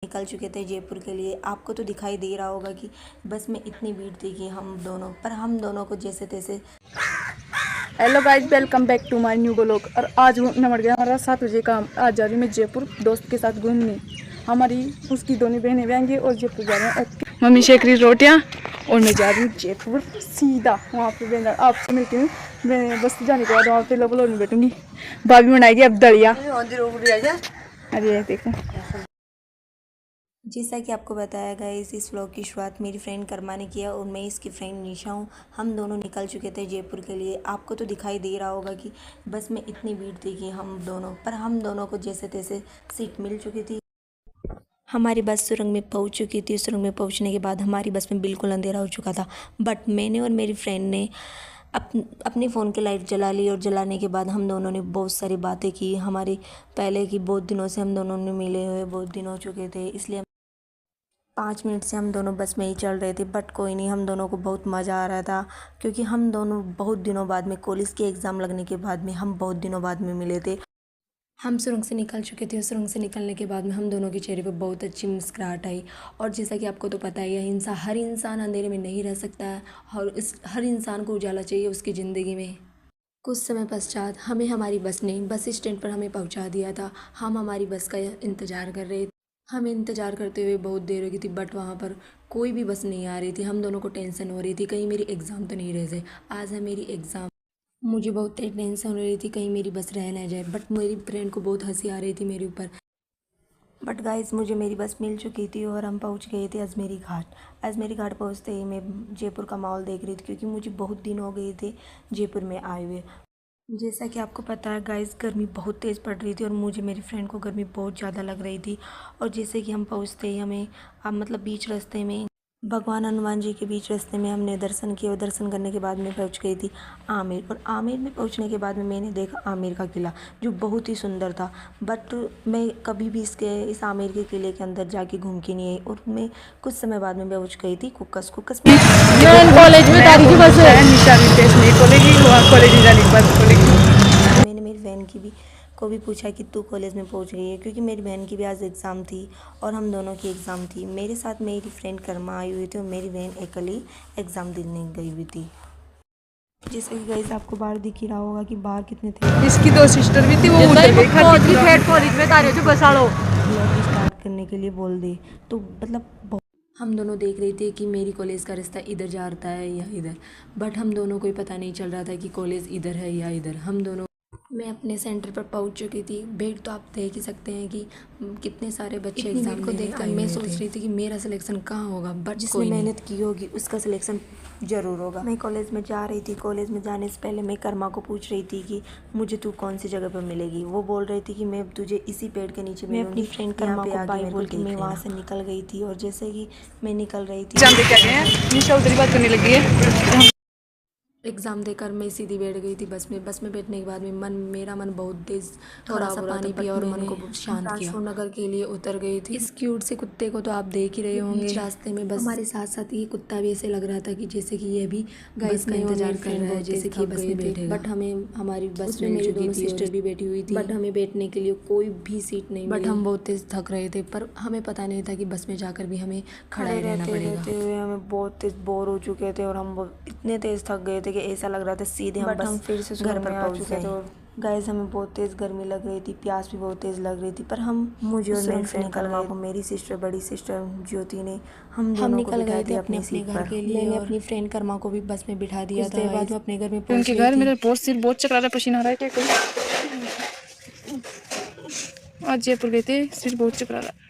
निकल चुके थे जयपुर के लिए। आपको तो दिखाई दे रहा होगा कि बस में इतनी भीड़ थी कि हम दोनों को जैसे तैसे। Hello guys, welcome back to my new blog. और आज नमट गया हमारा 7 बजे का। आज जा रही मैं जयपुर दोस्त के साथ घूमने। हमारी उसकी दोनों बहनें भी आएंगी और जयपुर जा रहे हैं। मम्मी सेक रही रोटियाँ और मैं जा रही हूँ जयपुर सीधा वहाँ पे। आपसे मिलती हूँ मैं बस जाने के बाद। वहाँ पे लोग में बैठूंगी। भाभी बनाएगी अब दलिया। अरे देखो, जैसा कि आपको बताया गया इस व्लॉग की शुरुआत मेरी फ्रेंड कर्मा ने किया और मैं इसकी फ्रेंड निशा हूँ। हम दोनों निकल चुके थे जयपुर के लिए। आपको तो दिखाई दे रहा होगा कि बस में इतनी भीड़ थी कि हम दोनों को जैसे तैसे सीट मिल चुकी थी। हमारी बस सुरंग में पहुंच चुकी थी। सुरंग में पहुंचने के बाद हमारी बस में बिल्कुल अंधेरा हो चुका था, बट मैंने और मेरी फ्रेंड ने अपने फ़ोन की लाइट जला ली और जलाने के बाद हम दोनों ने बहुत सारी बातें की। हमारी पहले की बहुत दिनों से हम दोनों ने मिले हुए बहुत दिन हो चुके थे, इसलिए 5 मिनट से हम दोनों बस में ही चल रहे थे। बट कोई नहीं, हम दोनों को बहुत मज़ा आ रहा था क्योंकि हम दोनों बहुत दिनों बाद में, कॉलेज के एग्ज़ाम लगने के बाद में हम बहुत दिनों बाद में मिले थे। हम सुरंग से निकल चुके थे। सुरंग से निकलने के बाद में हम दोनों के चेहरे पे बहुत अच्छी मुस्कुराहट आई। और जैसा कि आपको तो पता ही है, हर इंसान अंधेरे में नहीं रह सकता है और हर इंसान को उजाला चाहिए उसकी ज़िंदगी में। कुछ समय पश्चात हमें हमारी बस ने बस स्टैंड पर हमें पहुंचा दिया था। हम हमारी बस का इंतज़ार कर रहे थे। हमें इंतज़ार करते हुए बहुत देर हो गई थी, बट वहाँ पर कोई भी बस नहीं आ रही थी। हम दोनों को टेंशन हो रही थी कहीं मेरी एग्ज़ाम तो नहीं रह जाए। आज है मेरी एग्ज़ाम। मुझे बहुत टेंशन हो रही थी कहीं मेरी बस रह ना जाए। बट मेरी फ्रेंड को बहुत हंसी आ रही थी मेरे ऊपर। बट गाइस, मुझे मेरी बस मिल चुकी थी और हम पहुंच गए थे अजमेरी घाट। अजमेरी घाट पहुंचते ही मैं जयपुर का माहौल देख रही थी क्योंकि मुझे बहुत दिन हो गए थे जयपुर में आए हुए। जैसा कि आपको पता है गाइस, गर्मी बहुत तेज़ पड़ रही थी और मुझे मेरी फ्रेंड को गर्मी बहुत ज़्यादा लग रही थी। और जैसे कि हम पहुंचते ही हमें मतलब बीच रास्ते में भगवान हनुमान जी के बीच रास्ते में हमने दर्शन किए और दर्शन करने के बाद में पहुंच गई थी आमेर। और आमेर में पहुंचने के बाद में मैंने देखा आमेर का किला जो बहुत ही सुंदर था। बट मैं कभी भी इस आमेर के किले के अंदर जाके घूम के नहीं आई और मैं कुछ समय बाद में पहुंच गई थी कुक्कस में। कॉलेज में तारीख बस है निशा नहीं खोलेगी, कॉलेज में जाने के बाद खोलेगी। मैंने मेरी बहन को भी पूछा कि तू कॉलेज में पहुंच गई है, क्योंकि मेरी बहन की भी आज एग्ज़ाम थी और हम दोनों की एग्ज़ाम थी। मेरे साथ मेरी फ्रेंड कर्मा आई हुई थी और मेरी बहन अकेली एग्ज़ाम देने गई हुई थी। जैसे कि गाइस आपको बाहर दिख ही रहा होगा कि बाहर कितने थे। इसकी 2 सिस्टर भी थी, वो उधर गई खाती कॉलेज में तारे जो बसाड़ो ब्लॉग स्टार्ट करने के लिए बोल दे तो मतलब हम दोनों देख रहे थे कि मेरी कॉलेज का रास्ता इधर जाता है या इधर। बट हम दोनों को ही पता नहीं चल रहा था कि कॉलेज इधर है या इधर। मैं अपने सेंटर पर पहुंच चुकी थी। भीड़ तो आप देख ही सकते हैं कि कितने सारे बच्चे एग्जाम को देखकर मैं सोच रही थी कि मेरा सिलेक्शन कहाँ होगा। बट जिसने मेहनत की होगी उसका सिलेक्शन ज़रूर होगा। मैं कॉलेज में जा रही थी। कॉलेज में जाने से पहले मैं कर्मा को पूछ रही थी कि मुझे तू कौन सी जगह पर मिलेगी। वो बोल रही थी कि मैं तुझे इसी पेड़ के नीचे मिलूंगी। मैं अपनी फ्रेंड कर्मा को बाय बोल के मैं वहाँ से निकल गई थी। और जैसे कि मैं निकल रही थी, निशा उधर बात करने लगी है। एग्ज़ाम देकर मैं सीधी बैठ गई थी बस में। बस में बैठने के बाद में मेरा मन बहुत तेज़, थोड़ा सा पानी पिया और मन को शांत किया। नगर के लिए उतर गई थी। इस क्यूट से कुत्ते को तो आप देख ही रहे होंगे। रास्ते में बस हमारे साथ साथ ये कुत्ता भी ऐसे लग रहा था कि जैसे कि ये भी बस का इंतजार कर रहा है, जैसे कि बस में बैठेगा। बट हमें हमारी बस में मेरी दोनों सिस्टर भी बैठी हुई थी, बट हमें बैठने के लिए कोई भी सीट नहीं मिली। बट हम बहुत तेज़ थक रहे थे, पर हमें पता नहीं था कि बस में जाकर भी हमें खड़ा ही रहना पड़ेगा। हमें बहुत तेज़ बोर हो चुके थे और हम इतने तेज़ थक गए थे कि ऐसा लग रहा था सीधे हम फिर से घर पर पहुंच चुके थे। गाइस, हमें बहुत तेज़ गर्मी लग रही थी, प्यास भी बहुत तेज़ लग रही थी, पर मुझे और मेरी फ्रेंड कर्मा को मेरी सिस्टर, बड़ी सिस्टर ज्योति ने हम निकल गए थे अपने घर के लिए। मैंने अपनी फ्रेंड कर्मा को भी बस में बिठा दिया था। बाद में अपने घर में उनके घर मेरा बहुत सिर बहुत चकरा रहा, पसीना आ रहा है। क्या करूं, आज जयपुर गए थे, सिर बहुत चकरा रहा।